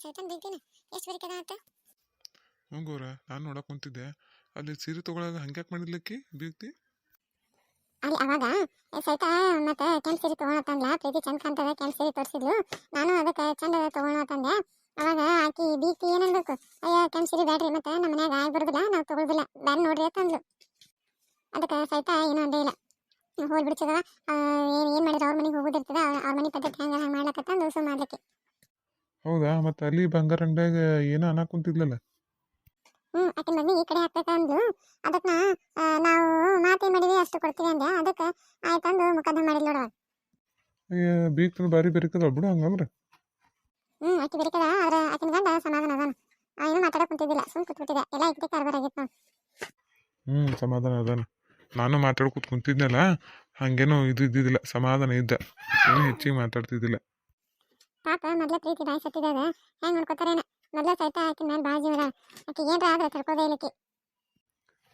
ಸೈತಾನ್ ಬೀಗ್ತೀನಿ ಎಷ್ಟು ಬರೀಕದ ಆತ. ಹ್ಞೂ ಗೌರ, ನಾನು ನೋಡಕ್ ಕುಂತಿದ್ದೆ. ಅಲ್ಲಿ ಸೀರೆ ತೊಗೊಳಾಗ ಹಂಗ್ಯಾಕೆ ಮಾಡಿದ್ಲಕ್ಕಿ ಬೀಗ್ತಿ? ಅಲ್ಲಿ ಅವಾಗ ಸೈತಾ ಮತ್ತೆ ಕೆಂಪು ಸೀರೆ ತೊಗೊಳತಂದ್ಲ. ಪ್ರೀತಿ ಚಂದ ಕಾಣ್ತದ ಕೆಂಪು ಸೀರೆ ತೋರಿಸಿದ್ಲು. ನಾನು ಅದಕ್ಕೆ ಚಂದ ತೊಗೊಳತಂದೆ. ಅವಾಗ ಆಕಿ ಬೀಗ್ತಿ ಏನನ್ಬೇಕು, ಅಯ್ಯ ಕೆಂಪು ಸೀರೆ ಬ್ಯಾಡ್ರಿ, ಮತ್ತೆ ನಮ್ಮ ಮನ್ಯಾಗ ಆಗಿ ಬರೋದಿಲ್ಲ, ನಾವು ತೊಗೊಳೋದಿಲ್ಲ, ಬ್ಯಾಡ ನೋಡ್ರಿ ಅಂತಂದ್ಲು. ಅದಕ್ಕೆ ಸೈತಾ ಏನೂ ಅಂದೇ ಇಲ್ಲ. ಹೋಲ್ ಬಿಡ್ಸದ ಏನು ಮಾಡಿದ್ರೆ ಅವ್ರ ಮನೆಗೆ ಹೋಗೋದಿರ್ತದ, ಅವ್ರ ಮನೆ ಪದ್ಧತಿ ಹಂಗೆ ಹಂಗೆ ಮಾಡ್ಲಕತ್ತಂದು ಸುಮ್ಮ ಮಾಡ್ಲಿಕ್ಕೆ. ಹೌದಾ, ಮತ್ತೆ ಅಲ್ಲಿ ಬಂಗಾರ ಅಂಗಡಿಯಾಗ ಏನೋ ಅನ್ನಕ್ ಕುಂತಿದ್ಲಲ್ಲ? ಆಕಿನ ಮದ್ವೆ ಈ ಕಡೆ ಹಾಕ್ಬೇಕಂದ್ಲು. ಅದಕ್ಕೆ ನಾವು ಮಾತೇನು ಮಾಡಿದ್ವಿ ಅಷ್ಟು ಕೊಡ್ತೀವಿ ಅಂದೆ. ಅದಕ್ಕೆ ಆಯ್ತಂದು ಮುಖಾಂತರ ಮಾಡಿದ್ ನೋಡುವ. ಬೀಗ್ತನ ಬಾರಿ ಬೆರಿಕದ ಬಿಡು ಹಂಗಂದ್ರೆ. ಆಕಿ ಬೆರಿಕದ, ಆದ್ರೆ ಆಕಿನ ಗಂಡ ಸಮಾಧಾನ ಅದಾನ. ಏನೂ ಮಾತಾಡಕ್ ಕುಂತಿದ್ದಿಲ್ಲ, ಸುಮ್ ಕೂತ್ಬಿಟ್ಟಿದೆ. ಎಲ್ಲ ಇಕ್ಕಿ ಕಾರ್ಬಾರ್ ಆಗಿತ್ತು ನಾವು. ಸಮಾಧಾನ ಅದಾನ. ನಾನು ಮಾತಾಡ್ಕೊತ ಕುಂತಿದ್ನಲ್ಲ, ಹಂಗೇನೋ ಇದು ಇದ್ದಿದ್ದಿಲ್ಲ, ಸಮಾಧಾನ ಇದ್ದ, ಏನು ಹೆಚ್ಚಿಗೆ ಮಾತಾಡ್ತಿದ್ದಿಲ್ಲ. ಪಾಪ ಮೊದ್ಲ ಪ್ರೀತಿ ಬಾಯಿ ಸತ್ತಿದಾಗ ಹೆಂಗ್ ನೋಡ್ಕೊತಾರೇನ. ಮೊದ್ಲ ಸೈತ ಆಕಿನ ಮೇಲೆ ಭಾಳ ಜೀವದ. ಆಕಿ ಏನ್ರ ಆದ್ರೆ ತಡ್ಕೋದೇ ಇಲ್ಲಕಿ.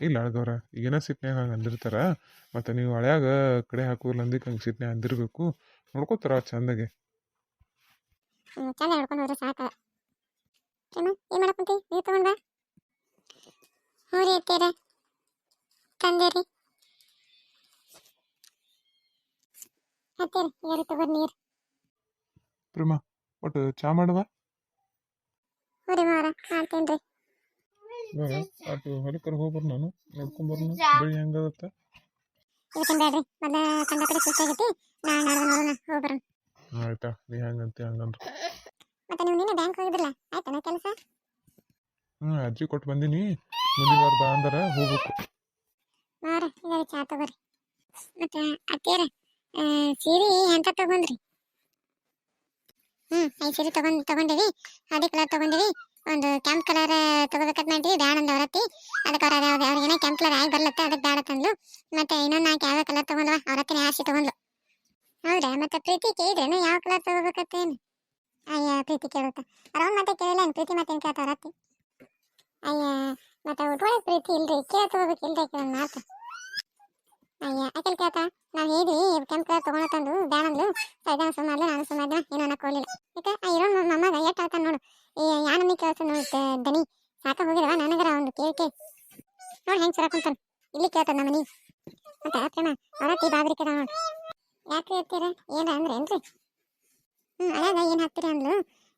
ಇಲ್ಲ ಅಳ್ಗವ್ರ, ಏನೋ ಸಿಟ್ನ್ಯಾಗ ಹಂಗೆ ಅಂದಿರ್ತಾರ. ಮತ್ತು ನೀವು ಹಳ್ಯಾಗ ಕಡೆ ಹಾಕೋಲ್ಲ ಅಂದಿಕ್ಕೆ ಹಂಗೆ ಸಿಟ್ನ್ಯಾಗ ಅಂದಿರ್ಬೇಕು. ನೋಡ್ಕೋತಾರ ಚಂದಾಗೆ. ಚಂದ ನೋಡ್ಕೊಂಡು ಹೋದ್ರೆ ಸಾಕ. ಪ್ರೇಮ ಏನು ಮಾಡಕ್ ಕುಂತಿ? ನೀರು ತಗೊಂಡ್ ಬಾ. ಹ್ಞೂ ರೀ ಅತ್ತೀರ, ತಂದೆ ರೀ. ಅತ್ತೀರ ಯಾರು ತಗೋರಿ ನೀರು. ಪ್ರೇಮ ಒಟ್ಟು ಚಾ ಮಾಡುವ. ಹ್ಞೂ ರೀ ಮಾರ, ಮಾಡ್ತೀನಿ ರೀ. ಅದು ಹೊಲಕ್ಕರ ಹೋಗ್ಬರ್, ನಾನು ನೋಡ್ಕೊಂಬರ್ನು ಬೆಳಿ ಹೆಂಗದತ್ತ. ಇವತ್ತಿನ ಬೇಡ್ರಿ, ಮೊದ್ಲ ಕಂಡ ಕಡೆ ಸುಸ್ತಾಗೈತಿ. ನಾಳೆ ನಾಡ್ದು ನೋಡೋಣ, ಹೋಗ್ಬರೋಣ. ಆಯ್ತಾ, ನೀ ಹೆಂಗಂತಿ ಹಂಗಂದ್ರೆ. ಮತ್ತೆ ನೀವು ನಿನ್ನೆ ಬ್ಯಾಂಕ್ ಹೋಗಿದ್ರಲ್ಲ, ಆಯ್ತಾನ ಕೆಲಸ? ಅರ್ಜಿ ಕೊಟ್ಟು ಬಂದೀನಿ, ಮುಂದಿನ ವಾರ ಬಾ ಅಂದ್ರೆ ಹೋಗ್ಬೇಕು. ಮಾರ ಈಗ ಚಾ ತಗೋರಿ. ಮತ್ತೆ ಅತ್ತೀರ ಸೀರೆ ಎಂತ ತಗೊಂಡ್ರಿ? 5 ಸೀರೆ ತಗೊಂಡಿವಿ. ಹಳದಿ ಕಲರ್ ತಗೊಂಡಿವಿ, ಒಂದು ಕೆಂಪು ಕಲರ್ ತಗೋಬೇಕಂತ ಮಾಡಿದ್ವಿ. ಬ್ಯಾಡ ಅಂದ ಅವರತ್ತಿ. ಅದಕ್ಕೆ ಅವ್ರಿಗೇನೋ ಕೆಂಪು ಕಲರ್ ಆಗಿ ಬರ್ಲತ್ತ, ಅದಕ್ಕೆ ಬ್ಯಾಡ ತಂದ್ಲು. ಮತ್ತೆ ಇನ್ನೊಂದು 4 ಯಾವ ಕಲರ್ ತಗೊಂಡ್ವ, ಅವರತ್ತಿನ ಆರಿಸಿ ತಗೊಂಡ್ಲು. ಹೌದಾ, ಮತ್ತೆ ಪ್ರೀತಿ ಕೇಳಿದ್ರೇನು ಯಾವ ಕಲರ್ ತಗೋಬೇಕತ್ತೇನು? ಅಯ್ಯ ಪ್ರೀತಿ ಕೇಳುತ್ತ ಅವ್ರವ್ನ ಮತ್ತೆ ಕೇಳಿಲ್ಲ. ಪ್ರೀತಿ ಮತ್ತೇನು ಕೇಳ್ತಾವ ಅವರತ್ತಿ? ಅಯ್ಯ ಮತ್ತೆ ಉಟ್ಕೊಳಕ್ ಪ್ರೀತಿ ಇಲ್ರಿ, ಕೇಳ ತಗೋಬೇಕಿಲ್ರಿ ಒಂದು ಮಾತು. ಅಯ್ಯ ಆಕೆಲ್ ಕೇಳ್ತಾ, ನಾವು ಹೇಳಿದ್ವಿ ಕೆಂಪು ಕಲರ್ ತಗೊಳತಂದು ಬ್ಯಾಡ ಅಂದ್ಲು. ಸೈದಾನ ಸುಮ್ಮನೆ, ನಾನು ಸುಮ್ಮನೆ, ಏನೋ ಅನ್ನಕ್ಕೆ ಹೋಗಲಿಲ್ಲ. ಯಾಕೆ ಇರೋ ಮಮ್ಮಗ ಎಷ್ಟು ಆತ ನೋಡು. ಯಾ ನಮಗೆ ಕೇಳ್ತ ನೋಡಿ ದನಿ ಸಾಕ ಹೋಗಿರವ ನನಗರ ಒಂದು ಕೇಳಿಕೆ ನೋಡಿ ಹೆಂಗೆ ಸುರ ಕುಂತಾನ. ಇಲ್ಲಿ ಕೇಳ್ತದ ನಮ್ಮ ಮನೆ. ಮತ್ತೆ ಪ್ರೇಮ ಅವರತ್ತಿ ಬಾಬ್ರಿಕದ ನೋಡಿ. ಯಾಕೆ ಇರ್ತೀರ ಏನ ಅಂದ್ರೆ ಏನ್ರಿ? ಅಳಾಗ ಏನು ಹಾಕ್ತೀರಿ ಅಂದ್ಲು.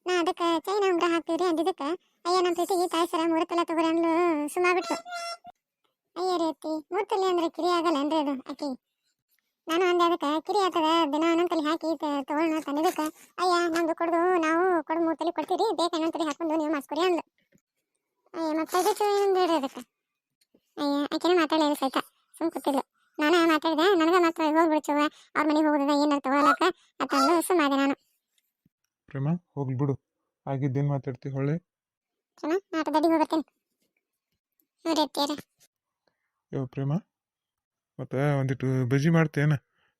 ನಾ ಅದಕ್ಕೆ ಚೈನ ಉಂಗ್ರ ಹಾಕ್ತೀವ್ರಿ ಅಂದಿದ್ದಕ್ಕೆ ಅಯ್ಯ ನಮ್ಮ ಪ್ರೀತಿಗೆ ತಾಯಿ ಸರ 3 ತೊಲೆ ತಗೋರಿ ಅಂದ್ಲು. ಸುಮ್ಮಾಗ್ಬಿಟ್ಲು. ಅಯ್ಯ ರೀ ಅತ್ತಿ 3 ತೊಲೆ ಅಂದ್ರೆ ಕಿರಿ ಆಗಲ್ಲ ಅಂದ್ರೆ ಅದು ಆಕಿ. ನಾನು ಅಂದೆ ಅದಕ್ಕೆ ಕಿರಿ ಆಗ್ತದ, ದಿನ ಒಂದೊಂದು ತಲೆ ಹಾಕಿ ತಗೊಳ್ಳೋಣ ತಂದಿದ್ದಕ್ಕೆ ಅಯ್ಯ ನಮ್ದು ಕೊಡೋದು ನಾವು ಕೊಡು 3 ತೊಲೆ ಕೊಡ್ತೀರಿ, ಬೇಕು ಇನ್ನೊಂದು ತಲೆ ಹಾಕೊಂಡು ನೀವು ಮಾಡಿಸ್ಕೊರಿ ಅಂದ್ಲು. ಅಯ್ಯ ಮತ್ತೆ ಅದಕ್ಕೆ ಏನು ಬೇಡ ಅದಕ್ಕೆ. ಅಯ್ಯ ಆಕೆನೇ ಮಾತಾಡಲಿಲ್ಲ ಸಹಿತ, ಸುಮ್ ಕೂತಿದ್ಲು. ನಾನು ಮಾತಾಡಿದೆ, ನನಗೆ ಮತ್ತೆ ಹೋಗ್ಬಿಡ್ಚವ ಅವ್ರ ಮನೆಗೆ ಹೋಗೋದ ಏನಾರು ತಗೊಳಕ ಅಂತಂದು ಸುಮ್ಮಾದೆ ನಾನು. ಪ್ರೇಮ ಹೋಗ್ಲಿ ಬಿಡು, ಆಗಿದ್ದೇನು ಮಾತಾಡ್ತಿ ಹೊಳ್ಳಿ. ಪ್ರೇಮ ನಾಟ ದಡ್ಡಿ ಹೋಗ್ಬರ್ತೇನೆ. ನೋಡಿ ಅತ್ತಿಯಾರ. ಪ್ರೇಮ ಮತ್ತೆ ಒಂದಿಟ್ಟು ಬಜ್ಜಿ ಮಾಡ್ತೇನ?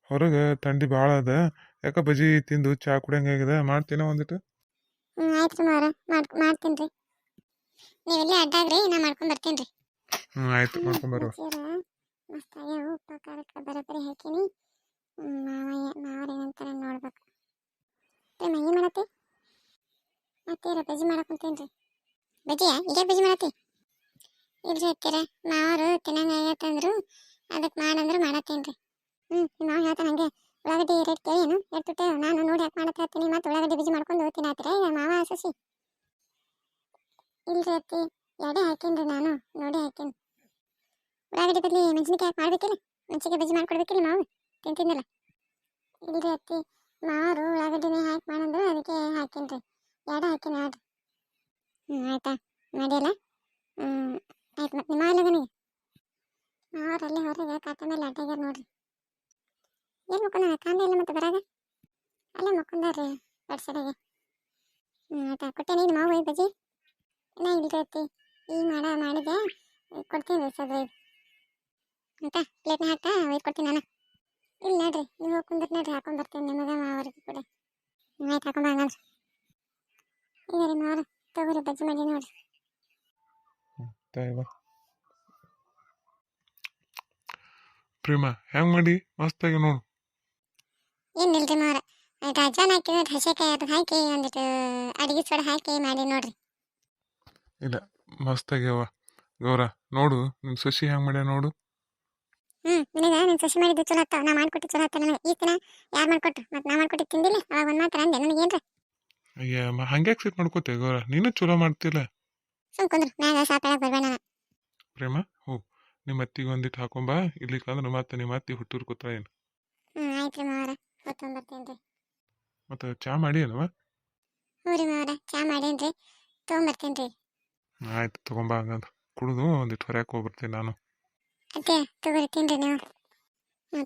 ಹೊರಗೆ ಥಂಡಿ ಭಾಳ ಅದ, ಯಾಕೆ ಬಜ್ಜಿ ತಿಂದು ಚಾ ಕುಡಿಯಂಗಾಗಿದೆ, ಮಾಡ್ತೇನ ಒಂದಿಟ್ಟು? ಆಯ್ತು ರೀ ಮಾರ, ಮಾಡ್ತೀನಿ ರೀ. ನೀವೆಲ್ಲೇ ಅಡ್ಡಾಗ್ರಿ, ನಾ ಮಾಡ್ಕೊಂಡು ಬರ್ತೀನಿ ರೀ. ಆಯ್ತು, ಮಾಡ್ಕೊಂಬರುವ. ಮಸ್ತ್ ಆಗ್ಯಾವ, ಉಪ್ಪು ಖಾರಕ್ಕೆ ಬರೋಬ್ಬರಿ ಹಾಕೀನಿ. ಮಾವ್ರ ಏನಂತಾರೆ ನೋಡ್ಬೇಕು. ಪ್ರೇಮ ಏನು ಮಾಡತ್ತಿ? ಅತ್ತೀರ ಬಜ್ಜಿ ಮಾಡಕ್ಕಂತೇನು ರೀ. ಬಜ್ಜಿಯಾ? ಈಗ ಬಜ್ಜಿ ಮಾಡತ್ತಿ? ಇಲ್ರಿ ಅತ್ತೀರ, ಮಾವರು ತಿನ್ನಂಗೆ ಆಗತ್ತಂದ್ರು, ಅದಕ್ಕೆ ಮಾಡಂದ್ರು ಮಾಡತ್ತೇನು ರೀ. ನಿಮ್ಮ ಮಾವ ಹೇಳ್ತಾನೆ ಹಂಗೆ ಉಳ್ಳಾಗಡ್ಡಿ ರೇಟ್ ಕೇಳೇನು ಎರ್ತುತ್ತೆ, ನಾನು ನೋಡಿ ಯಾಕೆ ಮಾಡತ್ತೆ ಹೇಳ್ತೀನಿ. ಮತ್ತು ಉಳ್ಳಾಗಡ್ಡಿ ಬಜ್ಜಿ ಮಾಡ್ಕೊಂಡು ತಿನ್ನತ್ತೀರ ಈಗ ಮಾವ ಸಸಿ? ಇಲ್ರಿ ಅತ್ತಿ, ಎರಡೇ ಹಾಕೀನಿ ರೀ, ನಾನು ನೋಡಿ ಹಾಕೀನಿ. ಉಳ್ಳಾಗಡ್ಡಿ ಬದಲಿ ಮೆಣಸಿನ್ಕಾಯಿ ಹಾಕಿ ಮಾಡ್ಬೇಕಿಲ್ಲ, ಮೆಣಸಿನ್ಕಾಯಿ ಬಜ್ಜಿ ಮಾಡ್ಕೊಡ್ಬೇಕಿಲ್ಲ ಮಾವು ತಿಂತಿದ್ನಲ್ಲ. ಇಲ್ರಿ ಅತ್ತಿ, ಮಾವರು ಉಳ್ಳಾಗಡ್ಡಿನೇ ಹಾಕಿ ಮಾಡಂದ್ರು, ಅದಕ್ಕೆ ಹಾಕೀನಿ ರೀ. ಎರಡೇ ಹಾಕೀನಿ ನೋಡ್ರಿ. ಆಯ್ತಾ ಮಾಡಿಲ್ಲ. ಆಯ್ತು. ಮತ್ತು ನಿಮ್ಮ ಎಲ್ಲಗನಿಗೆ ಮಾವರು ಅಲ್ಲೇ ಹೊರಗೆ ಕಾಟ ಮೇಲೆ ಅಡ್ಡಾಗ್ಯಾರ ನೋಡ್ರಿ. ಏನು ಮುಕ್ಕೊಂಡ ಕಾಂದ ಇಲ್ಲ ಮತ್ತೆ ಬರಾಗ ಅಲ್ಲೇ ಮುಕ್ಕೊಂಡಾರ್ರಿ ಬಡ್ಸಡೆಗೆ. ಆಯ್ತಾ ಕೊಟ್ಟೆ ನೀನು ಮಾವು ಬಜ್ಜಿ? ನಾ ಇಲ್ರಿ ಅತ್ತಿ, ಈಗ ಮಾಡಿದೆ ಕೊಡ್ತೀನಿ ರೀ ಸದ್ರಿ. ಆಯ್ತಾ ಪ್ಲೇಟ್ನ ಹಾಕ್ತಾ ಒಯ್ದು ಕೊಡ್ತೀನಿ ನಾನು. ಇಲ್ಲ ನೋಡ್ರಿ, ನೀವು ಹೋಗಿ ಕುಂದಿರ್ ನೋಡ್ರಿ, ಹಾಕೊಂಡು ಬರ್ತೀನಿ ನಿಮಗೆ ಮಾವ್ರಿಗೆ ಕೂಡ. ಆಯ್ತು ಹಾಕೊಂಡ್ ಹಂಗಂದ್ರೆ. ಈಗ ರೀ ಮಾವ್ರ ತಗೋರಿ ಬಜ್ಜಿ ಮಾಡಿ ನೋಡ್ರಿ. ಪ್ರೇಮ ಹೆಂಗ್ ಮಾಡಿ ಮಸ್ತಾಗಿ ನೋಡು. ಏನಿಲ್ರಿ ಮಾವ್ರ, ಇದು ಅಜ್ವಾನ ಹಾಕಿದ್ರೆ ಹಸೆಕಾಯಿ ಅದು ಹಾಕಿ ಒಂದಿಟ್ಟು ಅಡಿಗೆ ಸೋಡಾ ಹಾಕಿ ಮಾಡಿ ನೋಡ್ರಿ. ಇಲ್ಲ ಮಸ್ತ್ ಆಗ್ಯಾವ ಗೌರ. ನೋಡು ನಿಮ್ ಸೊಸಿ ಹೆಂಗ್ ಮಾಡ್ಯಾವ ನೋಡು. ನಿನಗೆ ನಿನ್ ಸಸಿ ಮಾಡಿದ್ದು ಚಲೋ ಹತ್ತಾವ, ನಾ ಮಾಡ್ಕೊಟ್ಟು ಚಲೋ ಹತ್ತಾವ ನನಗೆ. ಈ ದಿನ ಯಾರು ಮಾಡ್ಕೊಟ್ರು ಮತ್ತೆ ನಾ ಮಾಡ್ಕೊಟ್ಟು ತಿಂದಿಲ್ಲ, ಅವಾಗ ಒಂದು ಮಾತ್ರ ಅಂದೆ ನನಗೇನ್ರ. ಅಯ್ಯ ಹಂಗ್ಯಾಕ್ ಸಿಟ್ ಮಾಡ್ಕೋತೆ ಗೌರ, ನೀನು ಚಲೋ ಮಾಡ್ತಿಲ್ಲ. ಸುಮ್ ಕುಂದ್ರು ಮ್ಯಾಗ ಸಾಪಾಡಕ್ ಬರ್ಬೇಡ ನಾನು. ಪ್ರೇಮ ಹೋಗ್ ನಿಮ್ಮ ಅತ್ತಿಗೆ ಒಂದಿಟ್ಟು ಹಾಕೊಂಬಾ, ಇರ್ಲಿಕ್ಕಂದ್ರೆ ಮತ್ತೆ ನಿಮ್ಮ ಅತ್ತಿ ಹುಟ್ಟೂರ್ ಕೂತ್ರ ಏನು. ಆಯ್ತು ರೀ ಮಾವರ, ಹೊತ್ತೊಂಬರ್ತೇನೆ ರೀ. ಮತ್ತೆ ಚಾ ಮಾಡಿ ಏನವ. ಹ್ಞೂ ರೀ ಮಾವರ, ಚಾ ಮಾಡೇನ್ರಿ, ತೊಗೊಂಬರ್ತೇನೆ ರೀ. ಆಯ್ತು ತಗೊಂಬಾ, ಹಂಗಂದ್ರೆ ಕುಡಿದು ಒಂದಿಟ್ಟು ಹೊರ್ಯಾಕೆ ಹೋಗ್ಬರ್ತೀನಿ ನಾನು. ಅತ್ತೆ ತಗೋರಿ ತಿನ್ರಿ ನೀವು.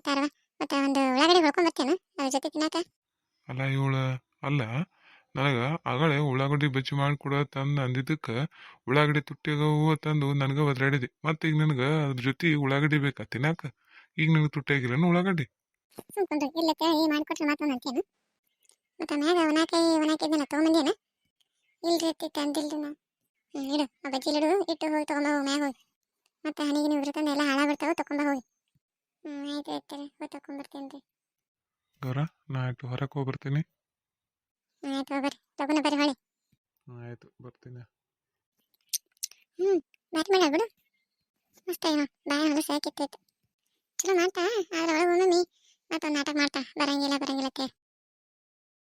ತಾರವ ಮತ್ತೆ ಒಂದು ಉಳ್ಳಾಗಡ್ಡಿ ಹೊಳ್ಕೊಂಬರ್ತೇನೆ ಅದ್ರ ಜೊತೆ ತಿನ್ನಾಕ. ಅಲ್ಲ ಇವಳು ಅಲ್ಲ, ನನಗೆ ಆಗಳೇ ಉಳ್ಳಾಗಡ್ಡಿ ಬಜ್ಜಿ ಮಾಡಿಕೊಡ ತಂದು ಅಂದಿದ್ದಕ್ಕೆ ಉಳ್ಳಾಗಡ್ಡಿ ತುಟ್ಟಿಯಾಗವು ತಂದು ನನಗೆ ಒದ್ರಾಡಿದೆ. ಮತ್ತೆ ಈಗ ನನಗೆ ಅದ್ರ ಜೊತೆ ಉಳ್ಳಾಗಡ್ಡಿ ಬೇಕಾ ತಿನ್ನಾಕ. ಈಗ ನನಗೆ ತುಟ್ಟಿಯಾಗಿಲ್ಲನು ಉಳ್ಳಾಗಡ್ಡಿ. ಸುಮ್ ಕುಂಡ್ರಿ ಇಲ್ಲತ್ತೆ ಈ ಮಾಡ್ಕೊಟ್ರೆ ಮಾತೊಂದು ಅಂತೇನು. ಮತ್ತೆ ಮ್ಯಾಗ ಒಣಾಕಿದ್ದೆನ ತೊಗೊಂಬಂದೇನ. ಇಲ್ರಿ ಅತ್ತಿ ತಂದಿಲ್ರಿ ನಾ. ಇಡು ಆ ಬಜ್ಜಿ ಇಡು, ಇಟ್ಟು ಹೋಗಿ ತೊಗೊಂಬ ಹೋಗಿ ಮ್ಯಾಗ ಹೋಗಿ. ಮತ್ತೆ ಹನಿಗೆ ನೀವು ಇರ್ತಂದು ಎಲ್ಲ ಹಾಳ ಬಿಡ್ತಾವೆ, ತೊಗೊಂಬ ಹೋಗಿ. ಆಯ್ತು ಆಯ್ತಾರೆ ಹೋಗಿ ತೊಗೊಂಬರ್ತೇನೆ ರೀ. ಗೌರ ನಾ ಆಯ್ತು ಹೊರಕ್ಕೆ ಹೋಗ್ಬರ್ತೀನಿ. ಆಯ್ತು ಹೋಗ್ಬರ್ರಿ, ತಗೊಂಡು ಬರ್ರಿ ಹೊಳಿ. ಆಯ್ತು ಬರ್ತೀನಿ. ಬಾತ್ ಮಾಡ ಬಿಡು, ಮಸ್ತ್ ಏನೋ ಬಾಯ ಹೊಲಸು ಕಿತ್ತೈತೆ. ಚಲೋ ಮಾಡ್ತಾ ಆದ್ರೆ ಒಳಗೆ ಒಮ್ಮೊಮ್ಮೆ ಮತ್ತೊಂದು ನಾಟಕ ಮಾಡ್ತಾ ಬರಂಗಿಲ್ಲ ಬರಂಗಿಲ್ಲ ಅಂತೇಳಿ.